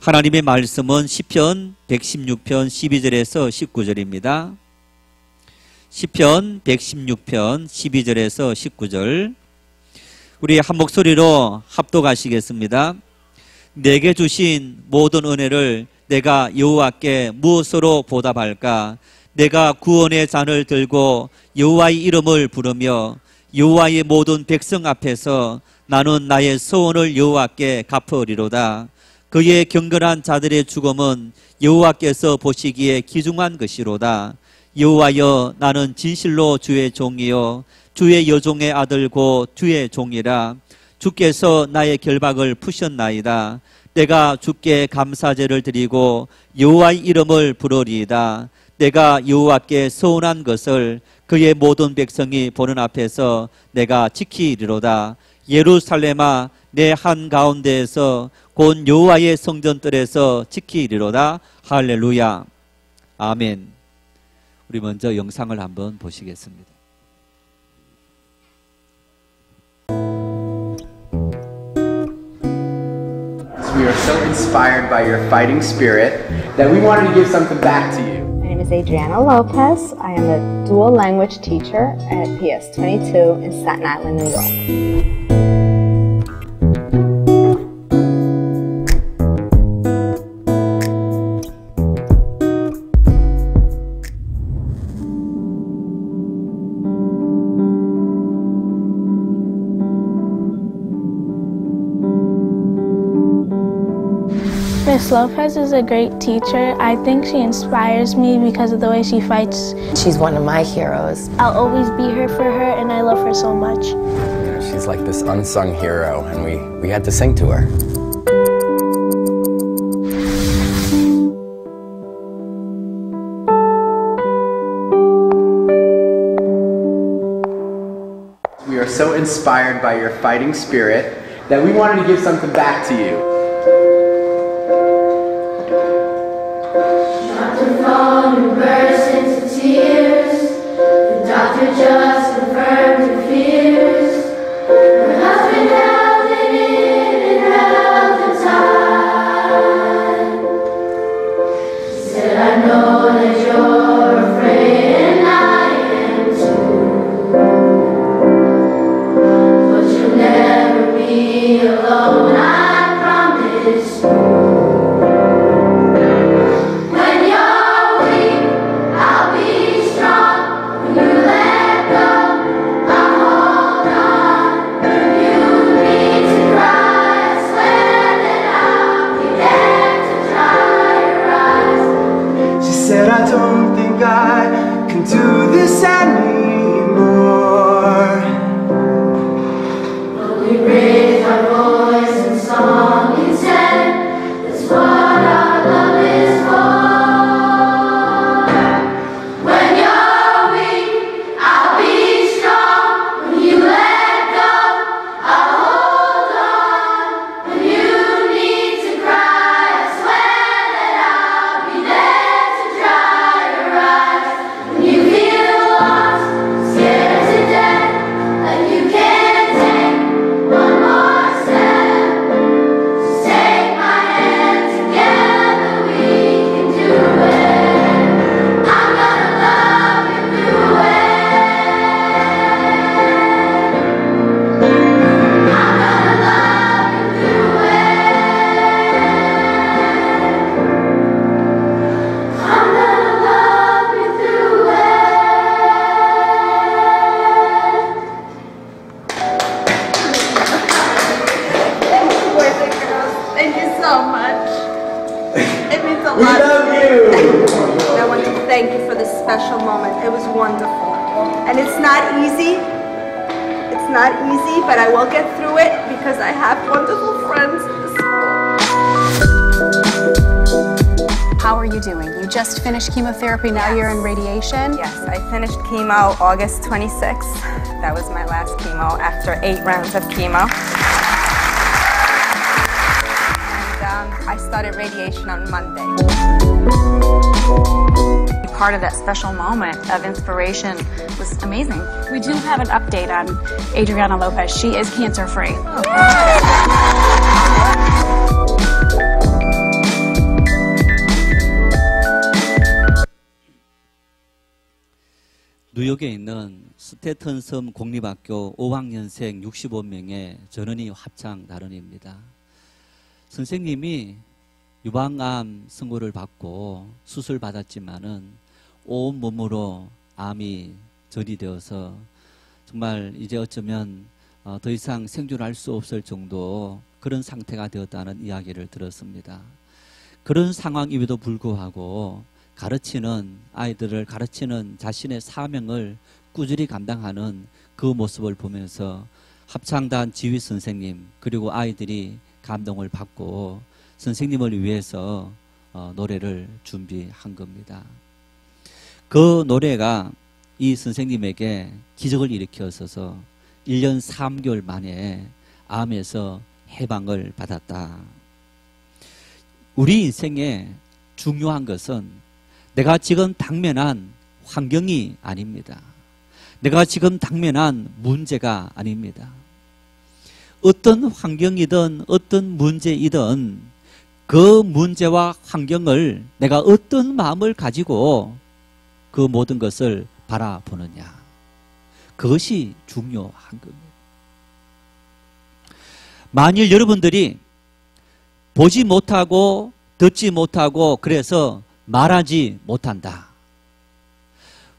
하나님의 말씀은 시편 116편 12절에서 19절입니다. 시편 116편 12절에서 19절 우리 한 목소리로 합독하시겠습니다. 내게 주신 모든 은혜를 내가 여호와께 무엇으로 보답할까? 내가 구원의 잔을 들고 여호와의 이름을 부르며 여호와의 모든 백성 앞에서 나는 나의 소원을 여호와께 갚으리로다. 그의 경건한 자들의 죽음은 여호와께서 보시기에 귀중한 것이로다. 여호와여, 나는 진실로 주의 종이요 주의 여종의 아들고 주의 종이라. 주께서 나의 결박을 푸셨나이다. 내가 주께 감사제를 드리고 여호와의 이름을 부르리이다. 내가 여호와께 서운한 것을 그의 모든 백성이 보는 앞에서 내가 지키리로다. 예루살렘아, 내 한가운데에서 곧 여호와의 성전뜰에서 지키리로다. 할렐루야. 아멘. 우리 먼저 영상을 한번 보시겠습니다. We are so inspired by your fighting spirit that we wanted to give something back to you. My name is Adriana Lopez. I am a dual language teacher at PS22 in Staten Island, New York. Miss Lopez is a great teacher. I think she inspires me because of the way she fights. She's one of my heroes. I'll always be here for her, and I love her so much. She's like this unsung hero, and we had to sing to her. We are so inspired by your fighting spirit that we wanted to give something back to you. Who burst into tears. The doctor just confirmed her fears. Her husband held it in and held the tide. She said, I know that you're afraid and I am too, but you'll never be alone, I promise you. I don't think I can do this anymore. But we raise our voice in song instead. That's what our love is for. When you're weak, I'll be strong. When you let go, I'll hold on. When you need to cry, I swear that I'll be there. Thank you for this special moment. It was wonderful. And it's not easy. It's not easy, but I will get through it because I have wonderful friends in the school. How are you doing? You just finished chemotherapy, now you're in radiation? Yes, I finished chemo August 26th. That was my last chemo after 8 rounds of chemo. And I started radiation on Monday. Part of that special moment of inspiration was amazing. We do have an update on Adriana Lopez. She is cancer-free. 뉴욕에 있는 스테튼섬 공립학교 5학년생 65명의 전원이 합창 단원입니다. 선생님이 유방암 선고를 받고 수술 받았지만은 온 몸으로 암이 전이되어서 정말 이제 어쩌면 더 이상 생존할 수 없을 정도 그런 상태가 되었다는 이야기를 들었습니다. 그런 상황임에도 불구하고 가르치는 아이들을 가르치는 자신의 사명을 꾸준히 감당하는 그 모습을 보면서 합창단 지휘 선생님 그리고 아이들이 감동을 받고 선생님을 위해서 노래를 준비한 겁니다. 그 노래가 이 선생님에게 기적을 일으켰어서 1년 3개월 만에 암에서 해방을 받았다. 우리 인생에 중요한 것은 내가 지금 당면한 환경이 아닙니다. 내가 지금 당면한 문제가 아닙니다. 어떤 환경이든 어떤 문제이든 그 문제와 환경을 내가 어떤 마음을 가지고 그 모든 것을 바라보느냐. 그것이 중요한 겁니다. 만일 여러분들이 보지 못하고 듣지 못하고 그래서 말하지 못한다.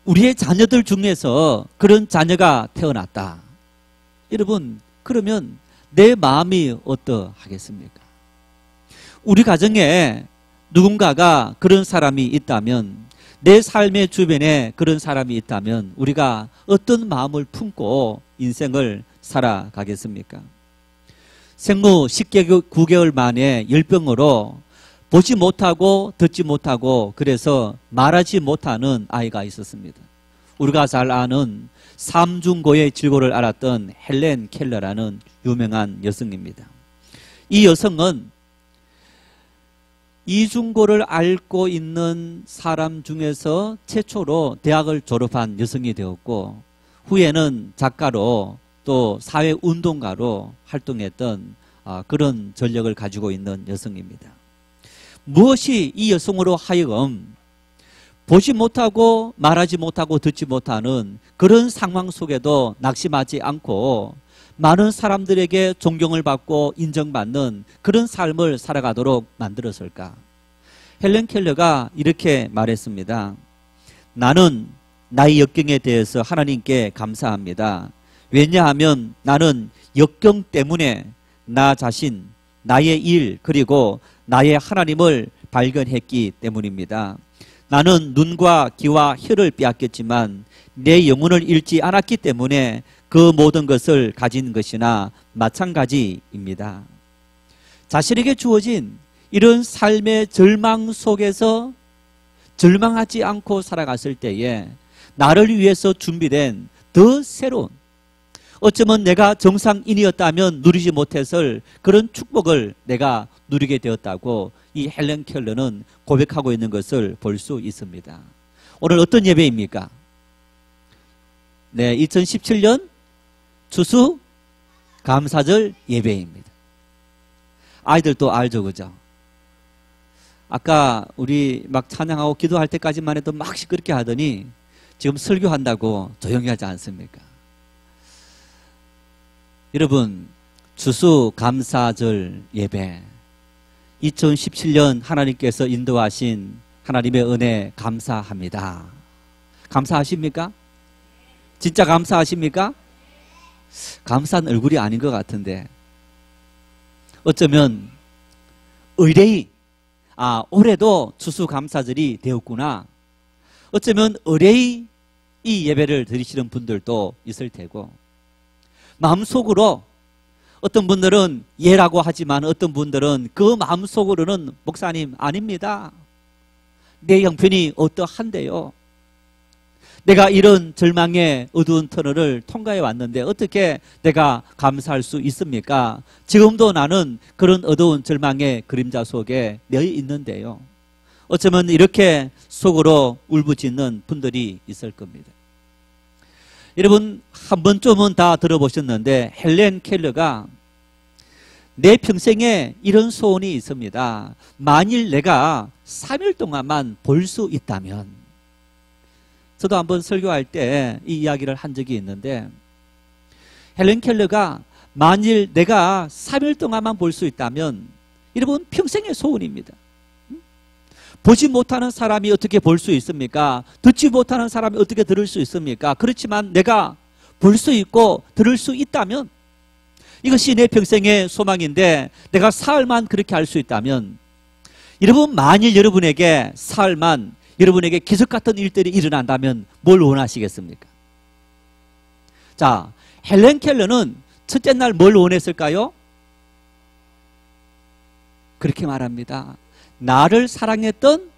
우리의 자녀들 중에서 그런 자녀가 태어났다. 여러분, 그러면 내 마음이 어떠하겠습니까? 우리 가정에 누군가가 그런 사람이 있다면, 내 삶의 주변에 그런 사람이 있다면 우리가 어떤 마음을 품고 인생을 살아가겠습니까? 생후 9개월 만에 열병으로 보지 못하고 듣지 못하고 그래서 말하지 못하는 아이가 있었습니다. 우리가 잘 아는 삼중고의 질고를 앓았던 헬렌 켈러라는 유명한 여성입니다. 이 여성은 이중고를 앓고 있는 사람 중에서 최초로 대학을 졸업한 여성이 되었고 후에는 작가로 또 사회운동가로 활동했던 그런 전력을 가지고 있는 여성입니다. 무엇이 이 여성으로 하여금 보지 못하고 말하지 못하고 듣지 못하는 그런 상황 속에도 낙심하지 않고 많은 사람들에게 존경을 받고 인정받는 그런 삶을 살아가도록 만들었을까? 헬렌 켈러가 이렇게 말했습니다. 나는 나의 역경에 대해서 하나님께 감사합니다. 왜냐하면 나는 역경 때문에 나 자신, 나의 일, 그리고 나의 하나님을 발견했기 때문입니다. 나는 눈과 귀와 혀를 빼앗겼지만 내 영혼을 잃지 않았기 때문에 그 모든 것을 가진 것이나 마찬가지입니다. 자신에게 주어진 이런 삶의 절망 속에서 절망하지 않고 살아갔을 때에 나를 위해서 준비된 더 새로운, 어쩌면 내가 정상인이었다면 누리지 못했을 그런 축복을 내가 누리게 되었다고 이 헬렌 켈러는 고백하고 있는 것을 볼 수 있습니다. 오늘 어떤 예배입니까? 네, 2017년 추수 감사절 예배입니다. 아이들도 알죠, 그죠? 아까 우리 막 찬양하고 기도할 때까지만 해도 막 시끄럽게 하더니 지금 설교한다고 조용히 하지 않습니까? 여러분, 추수감사절 예배 2017년 하나님께서 인도하신 하나님의 은혜 감사합니다. 감사하십니까? 진짜 감사하십니까? 감사한 얼굴이 아닌 것 같은데 어쩌면 의뢰이 올해도 추수감사절이 되었구나. 어쩌면 의뢰이 이 예배를 드리시는 분들도 있을 테고 마음속으로 어떤 분들은 예라고 하지만 어떤 분들은 그 마음속으로는 목사님 아닙니다. 내 형편이 어떠한데요. 내가 이런 절망의 어두운 터널을 통과해 왔는데 어떻게 내가 감사할 수 있습니까? 지금도 나는 그런 어두운 절망의 그림자 속에 놓여 있는데요. 어쩌면 이렇게 속으로 울부짖는 분들이 있을 겁니다. 여러분 한 번쯤은 다 들어보셨는데 헬렌 켈러가 내 평생에 이런 소원이 있습니다. 만일 내가 3일 동안만 볼 수 있다면 저도 한번 설교할 때 이 이야기를 한 적이 있는데, 헬렌 켈러가 만일 내가 3일 동안만 볼 수 있다면, 여러분 평생의 소원입니다. 보지 못하는 사람이 어떻게 볼 수 있습니까? 듣지 못하는 사람이 어떻게 들을 수 있습니까? 그렇지만 내가 볼 수 있고 들을 수 있다면, 이것이 내 평생의 소망인데, 내가 사흘만 그렇게 할 수 있다면, 여러분 만일 여러분에게 사흘만 여러분에게 기적 같은 일들이 일어난다면 뭘 원하시겠습니까? 자, 헬렌 켈러는 첫째 날 뭘 원했을까요? 그렇게 말합니다. 나를 사랑했던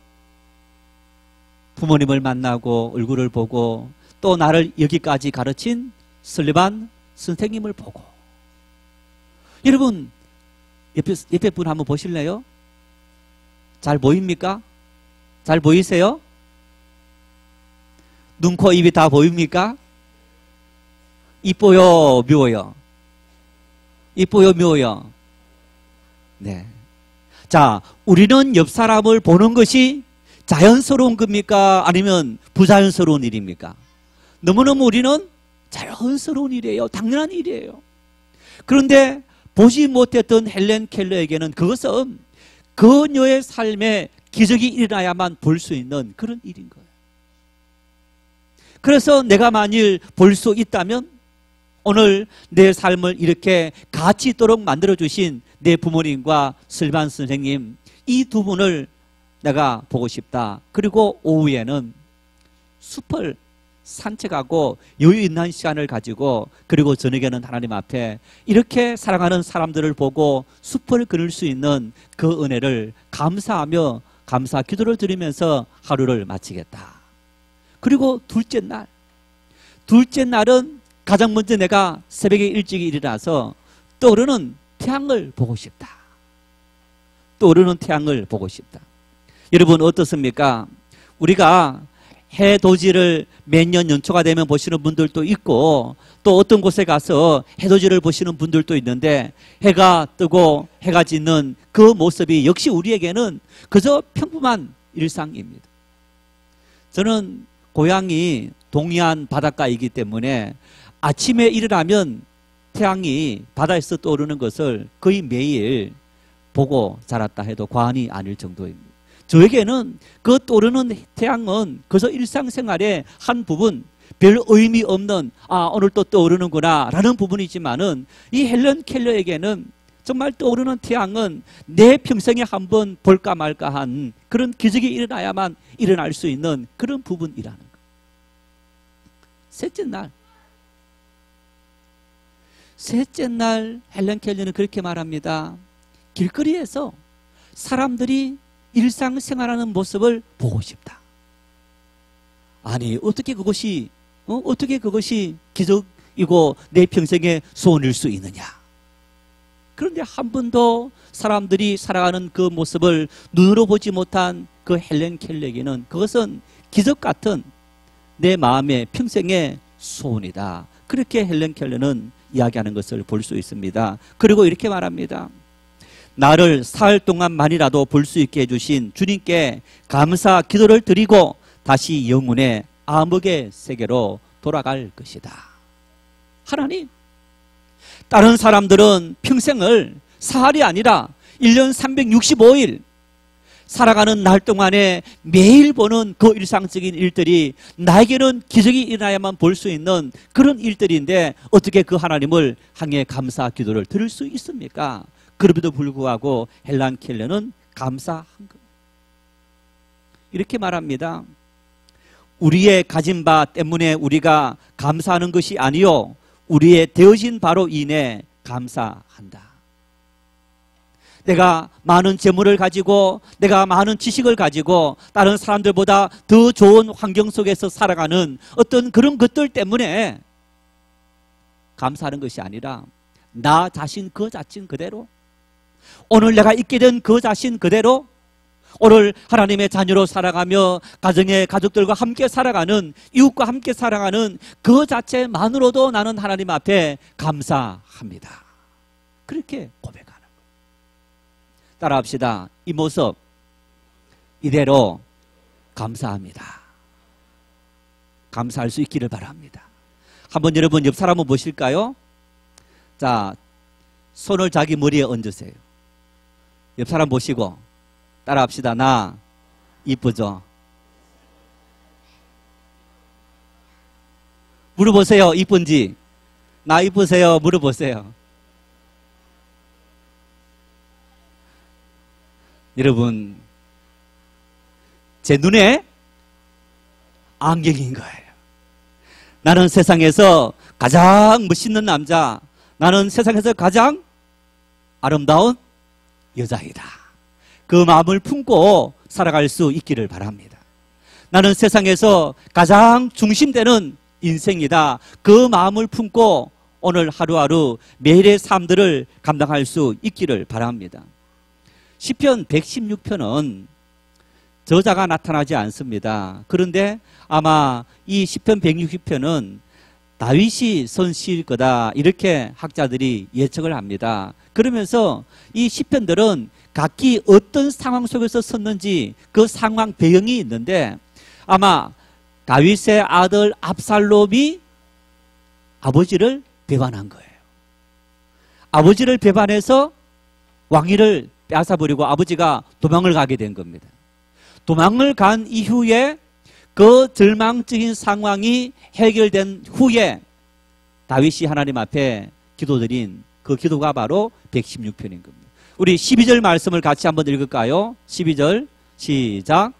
부모님을 만나고 얼굴을 보고, 또 나를 여기까지 가르친 설리반 선생님을 보고. 여러분 옆에 분 한번 보실래요? 잘 보입니까? 잘 보이세요? 눈, 코, 입이 다 보입니까? 이뻐요, 묘요? 이뻐요, 묘요? 네. 자, 우리는 옆 사람을 보는 것이 자연스러운 겁니까? 아니면 부자연스러운 일입니까? 너무너무 우리는 자연스러운 일이에요. 당연한 일이에요. 그런데 보지 못했던 헬렌 켈러에게는 그것은 그녀의 삶에 기적이 일어나야만 볼 수 있는 그런 일인 거예요. 그래서 내가 만일 볼 수 있다면, 오늘 내 삶을 이렇게 가치 있도록 만들어주신 내 부모님과 설반 선생님, 이 두 분을 내가 보고 싶다. 그리고 오후에는 숲을 산책하고 여유 있는 시간을 가지고, 그리고 저녁에는 하나님 앞에 이렇게 사랑하는 사람들을 보고 숲을 그릴 수 있는 그 은혜를 감사하며 감사 기도를 드리면서 하루를 마치겠다. 그리고 둘째 날은 가장 먼저 내가 새벽에 일찍 일어나서 떠오르는 태양을 보고 싶다. 떠오르는 태양을 보고 싶다. 여러분 어떻습니까? 우리가 해돋이를 매년 연초가 되면 보시는 분들도 있고, 또 어떤 곳에 가서 해돋이를 보시는 분들도 있는데, 해가 뜨고 해가 짓는 그 모습이 역시 우리에게는 그저 평범한 일상입니다. 저는 고향이 동해안 바닷가이기 때문에 아침에 일어나면 태양이 바다에서 떠오르는 것을 거의 매일 보고 자랐다 해도 과언이 아닐 정도입니다. 저에게는 그 떠오르는 태양은 그저 일상생활의 한 부분, 별 의미 없는, 오늘 또 떠오르는구나 라는 부분이지만은, 이 헬렌 켈러에게는 정말 떠오르는 태양은 내 평생에 한번 볼까 말까 한 그런 기적이 일어나야만 일어날 수 있는 그런 부분이라는 것. 셋째 날 헬렌 켈러는 그렇게 말합니다. 길거리에서 사람들이 일상생활하는 모습을 보고 싶다. 아니 어떻게 그것이 기적이고 내 평생의 소원일 수 있느냐. 그런데 한 번도 사람들이 살아가는 그 모습을 눈으로 보지 못한 그 헬렌 켈러에게는 그것은 기적 같은 내 마음의 평생의 소원이다. 그렇게 헬렌 켈러는 이야기하는 것을 볼 수 있습니다. 그리고 이렇게 말합니다. 나를 사흘 동안만이라도 볼 수 있게 해주신 주님께 감사 기도를 드리고 다시 영혼의 암흑의 세계로 돌아갈 것이다. 하나님, 다른 사람들은 평생을 사흘이 아니라 1년 365일 살아가는 날 동안에 매일 보는 그 일상적인 일들이 나에게는 기적이 일어나야만 볼 수 있는 그런 일들인데, 어떻게 그 하나님을 향해 감사 기도를 드릴 수 있습니까? 그럼에도 불구하고 헬렌 켈러는 감사한 것. 이렇게 말합니다. 우리의 가진 바 때문에 우리가 감사하는 것이 아니요, 우리의 되어진 바로 인해 감사한다. 내가 많은 재물을 가지고, 내가 많은 지식을 가지고 다른 사람들보다 더 좋은 환경 속에서 살아가는 어떤 그런 것들 때문에 감사하는 것이 아니라, 나 자신 그 자신 그대로, 오늘 내가 있게 된 그 자신 그대로, 오늘 하나님의 자녀로 살아가며 가정의 가족들과 함께 살아가는, 이웃과 함께 살아가는 그 자체만으로도 나는 하나님 앞에 감사합니다. 그렇게 고백하는 거예요. 따라합시다. 이 모습 이대로 감사합니다. 감사할 수 있기를 바랍니다. 한번 여러분 옆 사람 한번 보실까요? 자, 손을 자기 머리에 얹으세요. 옆 사람 보시고 따라합시다. 나 이쁘죠? 물어보세요. 이쁜지. 나 이쁘세요? 물어보세요. 여러분, 제 눈에 안경인 거예요. 나는 세상에서 가장 멋있는 남자, 나는 세상에서 가장 아름다운 여자이다. 그 마음을 품고 살아갈 수 있기를 바랍니다. 나는 세상에서 가장 중심되는 인생이다. 그 마음을 품고 오늘 하루하루 매일의 삶들을 감당할 수 있기를 바랍니다. 시편 116편은 저자가 나타나지 않습니다. 그런데 아마 이 시편 160편은 다윗이 쓴 시일 거다, 이렇게 학자들이 예측을 합니다. 그러면서 이 시편들은 각기 어떤 상황 속에서 썼는지 그 상황 배경이 있는데, 아마 다윗의 아들 압살롬이 아버지를 배반한 거예요. 아버지를 배반해서 왕위를 빼앗아버리고 아버지가 도망을 가게 된 겁니다. 도망을 간 이후에 그 절망적인 상황이 해결된 후에 다윗이 하나님 앞에 기도드린 그 기도가 바로 116편인 겁니다. 우리 12절 말씀을 같이 한번 읽을까요? 12절 시작.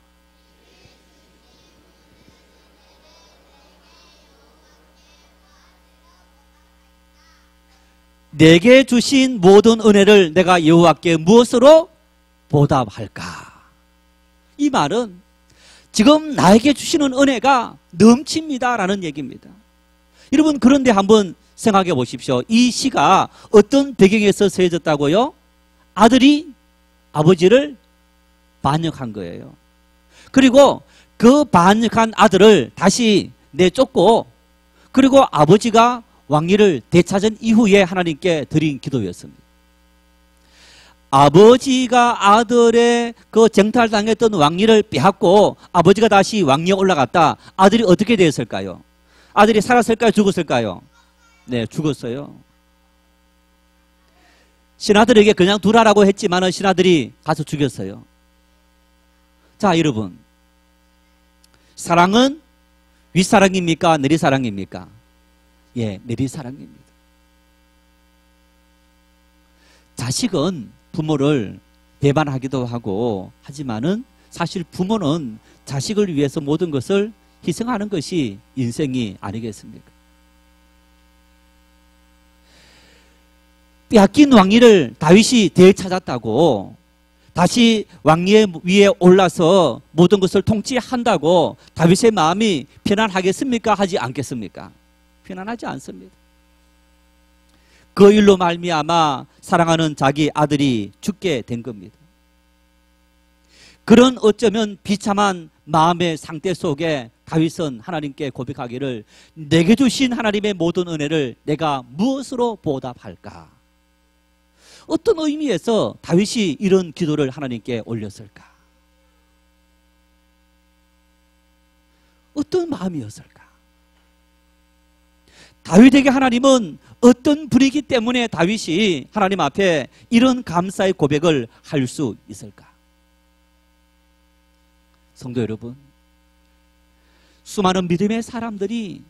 내게 주신 모든 은혜를 내가 여호와께 무엇으로 보답할까? 이 말은 지금 나에게 주시는 은혜가 넘칩니다라는 얘기입니다. 여러분, 그런데 한번 생각해 보십시오. 이 시가 어떤 배경에서 쓰여졌다고요? 아들이 아버지를 반역한 거예요. 그리고 그 반역한 아들을 다시 내쫓고, 그리고 아버지가 왕위를 되찾은 이후에 하나님께 드린 기도였습니다. 아버지가 아들의 그 쟁탈당했던 왕위를 빼앗고 아버지가 다시 왕위에 올라갔다. 아들이 어떻게 되었을까요? 아들이 살았을까요? 죽었을까요? 네, 죽었어요. 신하들에게 그냥 두라라고 했지만 신하들이 가서 죽였어요. 자, 여러분, 사랑은 윗사랑입니까? 내리사랑입니까? 예, 내리사랑입니다. 자식은 부모를 배반하기도 하고 하지만은 사실 부모는 자식을 위해서 모든 것을 희생하는 것이 인생이 아니겠습니까? 빼앗긴 왕위를 다윗이 되찾았다고 다시 왕위 위에 올라서 모든 것을 통치한다고 다윗의 마음이 편안하겠습니까? 하지 않겠습니까? 편안하지 않습니다. 그 일로 말미암아 사랑하는 자기 아들이 죽게 된 겁니다. 그런 어쩌면 비참한 마음의 상태 속에 다윗은 하나님께 고백하기를, 내게 주신 하나님의 모든 은혜를 내가 무엇으로 보답할까? 어떤 의미에서 다윗이 이런 기도를 하나님께 올렸을까? 어떤 마음이었을까? 다윗에게 하나님은 어떤 분이기 때문에 다윗이 하나님 앞에 이런 감사의 고백을 할 수 있을까? 성도 여러분, 수많은 믿음의 사람들이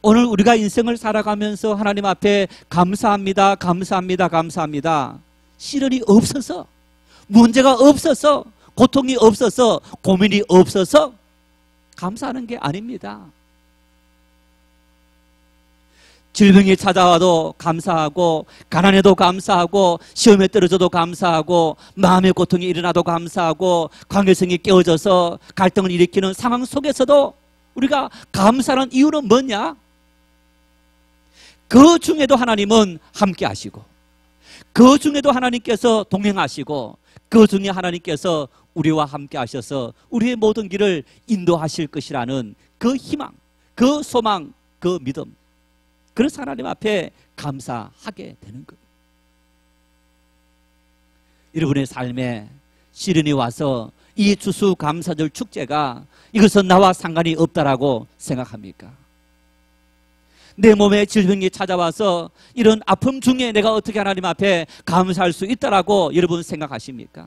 오늘 우리가 인생을 살아가면서 하나님 앞에 감사합니다, 감사합니다, 감사합니다. 시련이 없어서, 문제가 없어서, 고통이 없어서, 고민이 없어서 감사하는 게 아닙니다. 질병이 찾아와도 감사하고, 가난해도 감사하고, 시험에 떨어져도 감사하고, 마음의 고통이 일어나도 감사하고, 관계성이 깨어져서 갈등을 일으키는 상황 속에서도 우리가 감사하는 이유는 뭐냐? 그 중에도 하나님은 함께 하시고, 그 중에도 하나님께서 동행하시고, 그 중에 하나님께서 우리와 함께 하셔서 우리의 모든 길을 인도하실 것이라는 그 희망, 그 소망, 그 믿음, 그래서 하나님 앞에 감사하게 되는 겁니다. 여러분의 삶에 시련이 와서 이 추수감사절 축제가 이것은 나와 상관이 없다라고 생각합니까? 내 몸에 질병이 찾아와서 이런 아픔 중에 내가 어떻게 하나님 앞에 감사할 수 있다라고 여러분 생각하십니까?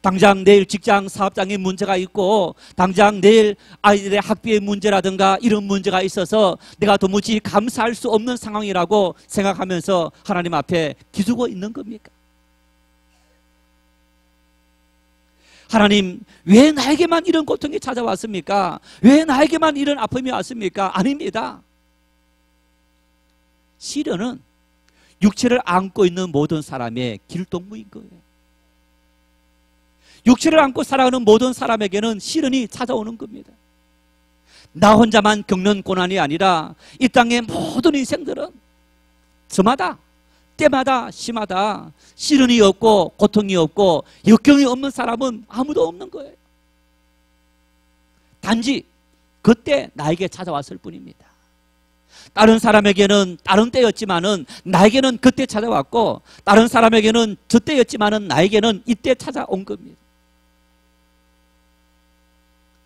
당장 내일 직장 사업장에 문제가 있고 당장 내일 아이들의 학비의 문제라든가 이런 문제가 있어서 내가 도무지 감사할 수 없는 상황이라고 생각하면서 하나님 앞에 기두고 있는 겁니까? 하나님, 왜 나에게만 이런 고통이 찾아왔습니까? 왜 나에게만 이런 아픔이 왔습니까? 아닙니다. 시련은 육체를 안고 있는 모든 사람의 길동무인 거예요. 육체를 안고 살아가는 모든 사람에게는 시련이 찾아오는 겁니다. 나 혼자만 겪는 고난이 아니라 이 땅의 모든 인생들은 저마다 때마다 시마다 시련이 없고 고통이 없고 역경이 없는 사람은 아무도 없는 거예요. 단지 그때 나에게 찾아왔을 뿐입니다. 다른 사람에게는 다른 때였지만은 나에게는 그때 찾아왔고 다른 사람에게는 저 때였지만은 나에게는 이때 찾아온 겁니다.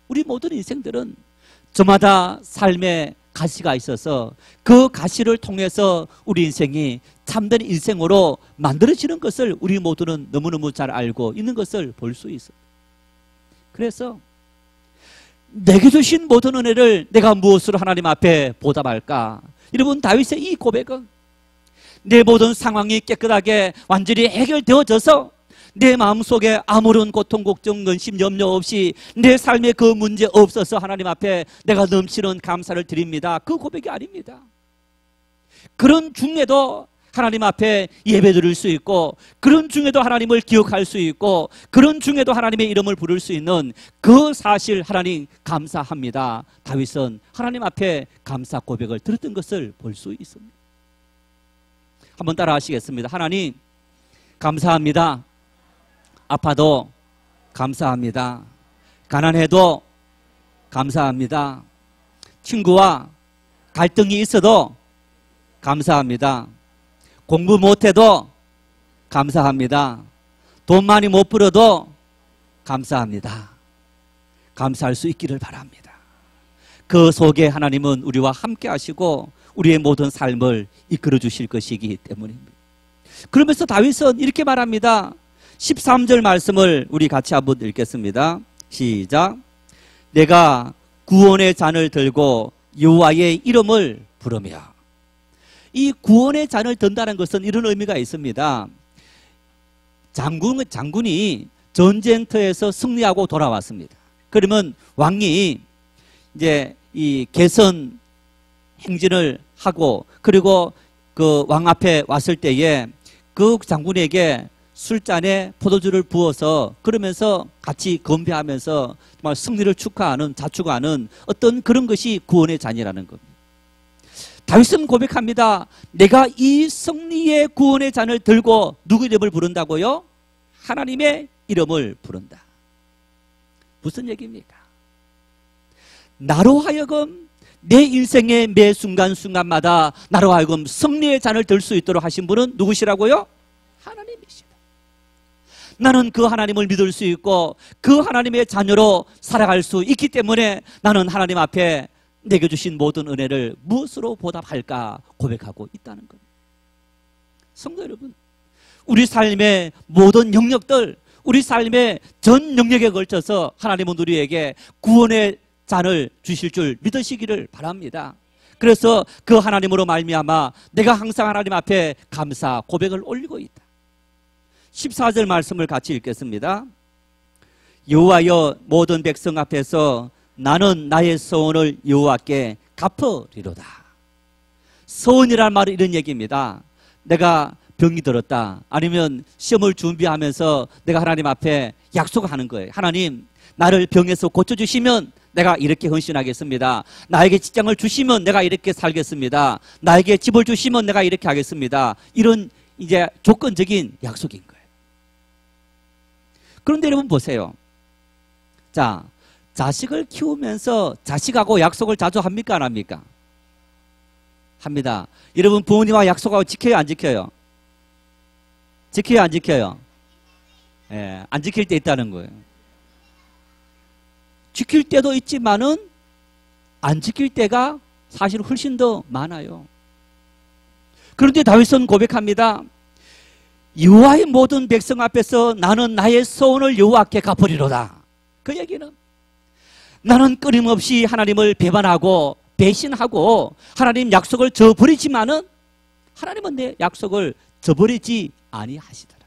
우리 모든 인생들은 저마다 삶의 가시가 있어서 그 가시를 통해서 우리 인생이 참된 인생으로 만들어지는 것을 우리 모두는 너무너무 잘 알고 있는 것을 볼 수 있어요. 그래서 내게 주신 모든 은혜를 내가 무엇으로 하나님 앞에 보답할까? 여러분, 다윗의 이 고백은 내 모든 상황이 깨끗하게 완전히 해결되어져서 내 마음속에 아무런 고통, 걱정, 근심, 염려 없이 내 삶에 그 문제 없어서 하나님 앞에 내가 넘치는 감사를 드립니다. 그 고백이 아닙니다. 그런 중에도 하나님 앞에 예배 드릴 수 있고 그런 중에도 하나님을 기억할 수 있고 그런 중에도 하나님의 이름을 부를 수 있는 그 사실 하나님 감사합니다. 다윗은 하나님 앞에 감사 고백을 들었던 것을 볼 수 있습니다. 한번 따라 하시겠습니다. 하나님 감사합니다. 아파도 감사합니다. 가난해도 감사합니다. 친구와 갈등이 있어도 감사합니다. 공부 못해도 감사합니다. 돈 많이 못 벌어도 감사합니다. 감사할 수 있기를 바랍니다. 그 속에 하나님은 우리와 함께 하시고 우리의 모든 삶을 이끌어 주실 것이기 때문입니다. 그러면서 다윗은 이렇게 말합니다. 13절 말씀을 우리 같이 한번 읽겠습니다. 시작. 내가 구원의 잔을 들고 여호와의 이름을 부르며. 이 구원의 잔을 든다는 것은 이런 의미가 있습니다. 장군이 전쟁터에서 승리하고 돌아왔습니다. 그러면 왕이 이제 이 개선 행진을 하고 그리고 그 왕 앞에 왔을 때에 그 장군에게 술잔에 포도주를 부어서 그러면서 같이 건배하면서 정말 승리를 축하하는 자축하는 어떤 그런 것이 구원의 잔이라는 겁니다. 다윗은 고백합니다. 내가 이 승리의 구원의 잔을 들고 누구 이름을 부른다고요? 하나님의 이름을 부른다. 무슨 얘기입니까? 나로 하여금 내 인생의 매 순간순간마다 나로 하여금 승리의 잔을 들 수 있도록 하신 분은 누구시라고요? 하나님이시다. 나는 그 하나님을 믿을 수 있고 그 하나님의 자녀로 살아갈 수 있기 때문에 나는 하나님 앞에 내게 주신 모든 은혜를 무엇으로 보답할까 고백하고 있다는 겁니다. 성도 여러분, 우리 삶의 모든 영역들, 우리 삶의 전 영역에 걸쳐서 하나님은 우리에게 구원의 잔을 주실 줄 믿으시기를 바랍니다. 그래서 그 하나님으로 말미암아 내가 항상 하나님 앞에 감사 고백을 올리고 있다. 14절 말씀을 같이 읽겠습니다. 여호와여 모든 백성 앞에서 나는 나의 소원을 여호와께 갚으리로다. 소원이란 말은 이런 얘기입니다. 내가 병이 들었다. 아니면 시험을 준비하면서 내가 하나님 앞에 약속하는 거예요. 하나님, 나를 병에서 고쳐주시면 내가 이렇게 헌신하겠습니다. 나에게 직장을 주시면 내가 이렇게 살겠습니다. 나에게 집을 주시면 내가 이렇게 하겠습니다. 이런 이제 조건적인 약속인 거예요. 그런데 여러분 보세요. 자, 자식을 키우면서 자식하고 약속을 자주 합니까? 안 합니까? 합니다. 여러분 부모님하고 약속하고 지켜요? 안 지켜요? 지켜요? 안 지켜요? 예, 안 지킬 때 있다는 거예요. 지킬 때도 있지만은 안 지킬 때가 사실 훨씬 더 많아요. 그런데 다윗은 고백합니다. 여호와의 모든 백성 앞에서 나는 나의 소원을 여호와께 갚으리로다. 그 얘기는 나는 끊임없이 하나님을 배반하고 배신하고 하나님 약속을 저버리지만은 하나님은 내 약속을 저버리지 아니하시더라.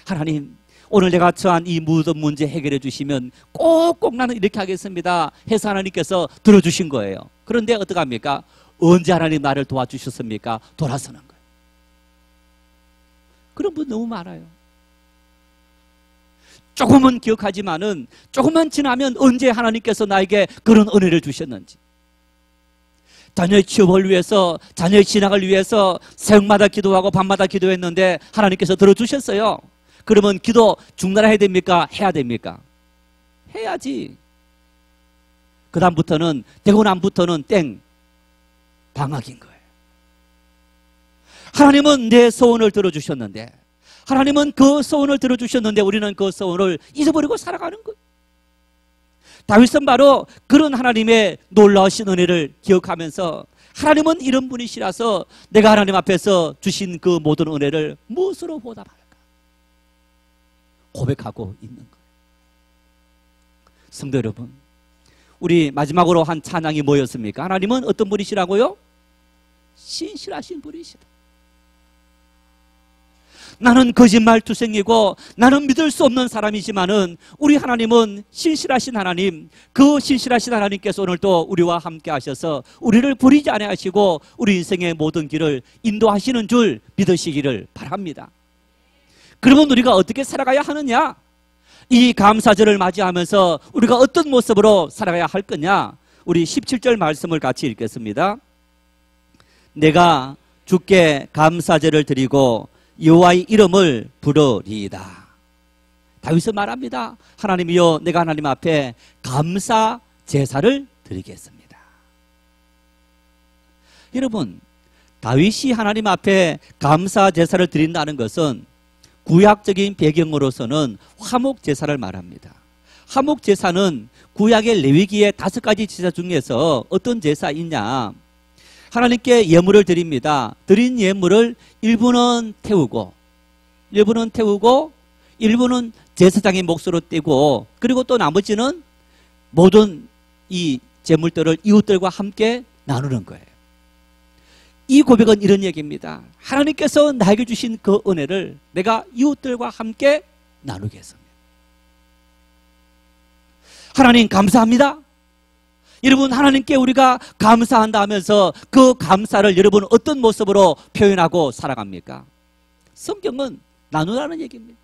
하나님, 오늘 내가 처한 이 모든 문제 해결해 주시면 꼭꼭 나는 이렇게 하겠습니다 해서 하나님께서 들어주신 거예요. 그런데 어떡합니까? 언제 하나님 나를 도와주셨습니까? 돌아서는 거예요. 그런 분 너무 많아요. 조금은 기억하지만은 조금만 지나면 언제 하나님께서 나에게 그런 은혜를 주셨는지, 자녀의 취업을 위해서, 자녀의 진학을 위해서 새벽마다 기도하고 밤마다 기도했는데 하나님께서 들어주셨어요. 그러면 기도 중단해야 됩니까? 해야 됩니까? 해야지. 그 다음부터는, 되고 난부터는 땡, 방학인 거예요. 하나님은 내 소원을 들어주셨는데, 하나님은 그 소원을 들어주셨는데 우리는 그 소원을 잊어버리고 살아가는 거예요. 다윗은 바로 그런 하나님의 놀라우신 은혜를 기억하면서 하나님은 이런 분이시라서 내가 하나님 앞에서 주신 그 모든 은혜를 무엇으로 보답할까? 고백하고 있는 거예요. 성도 여러분, 우리 마지막으로 한 찬양이 뭐였습니까? 하나님은 어떤 분이시라고요? 신실하신 분이시다. 나는 거짓말투성이고 나는 믿을 수 없는 사람이지만은 우리 하나님은 신실하신 하나님, 그 신실하신 하나님께서 오늘도 우리와 함께 하셔서 우리를 버리지 아니하시고 우리 인생의 모든 길을 인도하시는 줄 믿으시기를 바랍니다. 그러면 우리가 어떻게 살아가야 하느냐? 이 감사절을 맞이하면서 우리가 어떤 모습으로 살아가야 할 거냐? 우리 17절 말씀을 같이 읽겠습니다. 내가 주께 감사제를 드리고 여호와의 이름을 부르리이다. 다윗은 말합니다. 하나님이여, 내가 하나님 앞에 감사 제사를 드리겠습니다. 여러분, 다윗이 하나님 앞에 감사 제사를 드린다는 것은 구약적인 배경으로서는 화목 제사를 말합니다. 화목 제사는 구약의 레위기의 5가지 제사 중에서 어떤 제사이냐? 하나님께 예물을 드립니다. 드린 예물을 일부는 태우고 일부는 제사장의 몫으로 떼고, 그리고 또 나머지는 모든 이 제물들을 이웃들과 함께 나누는 거예요. 이 고백은 이런 얘기입니다. 하나님께서 나에게 주신 그 은혜를 내가 이웃들과 함께 나누겠습니다. 하나님 감사합니다. 여러분, 하나님께 우리가 감사한다 하면서 그 감사를 여러분 어떤 모습으로 표현하고 살아갑니까? 성경은 나누라는 얘기입니다.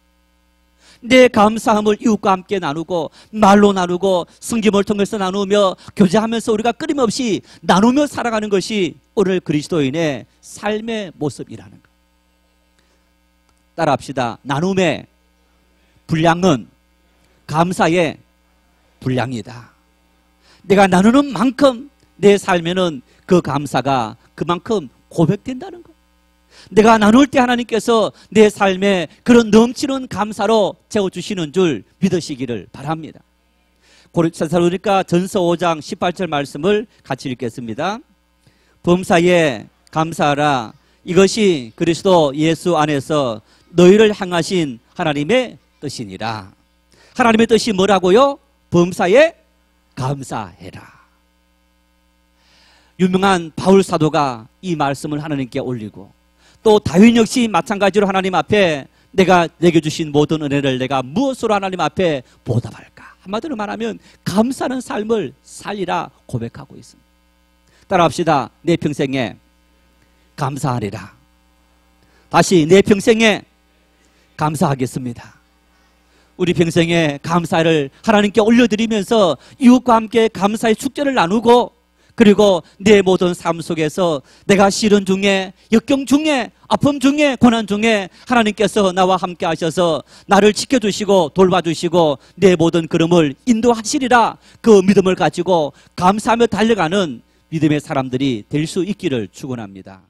내 감사함을 이웃과 함께 나누고, 말로 나누고, 성김을 통해서 나누며 교제하면서 우리가 끊임없이 나누며 살아가는 것이 오늘 그리스도인의 삶의 모습이라는 것. 따라합시다. 나눔의 분량은 감사의 분량이다. 내가 나누는 만큼 내 삶에는 그 감사가 그만큼 고백된다는 것. 내가 나눌 때 하나님께서 내 삶에 그런 넘치는 감사로 채워주시는 줄 믿으시기를 바랍니다. 데살로니가 전서 5장 18절 말씀을 같이 읽겠습니다. 범사에 감사하라. 이것이 그리스도 예수 안에서 너희를 향하신 하나님의 뜻이니라. 하나님의 뜻이 뭐라고요? 범사에 감사해라. 유명한 바울 사도가 이 말씀을 하나님께 올리고, 또 다윗 역시 마찬가지로 하나님 앞에 내가 내게 주신 모든 은혜를 내가 무엇으로 하나님 앞에 보답할까? 한마디로 말하면 감사하는 삶을 살리라 고백하고 있습니다. 따라합시다. 내 평생에 감사하리라. 다시 내 평생에 감사하겠습니다. 우리 평생에 감사를 하나님께 올려드리면서 이웃과 함께 감사의 축제를 나누고, 그리고 내 모든 삶 속에서 내가 시련 중에, 역경 중에, 아픔 중에, 고난 중에 하나님께서 나와 함께 하셔서 나를 지켜주시고 돌봐주시고 내 모든 걸음을 인도하시리라, 그 믿음을 가지고 감사하며 달려가는 믿음의 사람들이 될 수 있기를 축원합니다.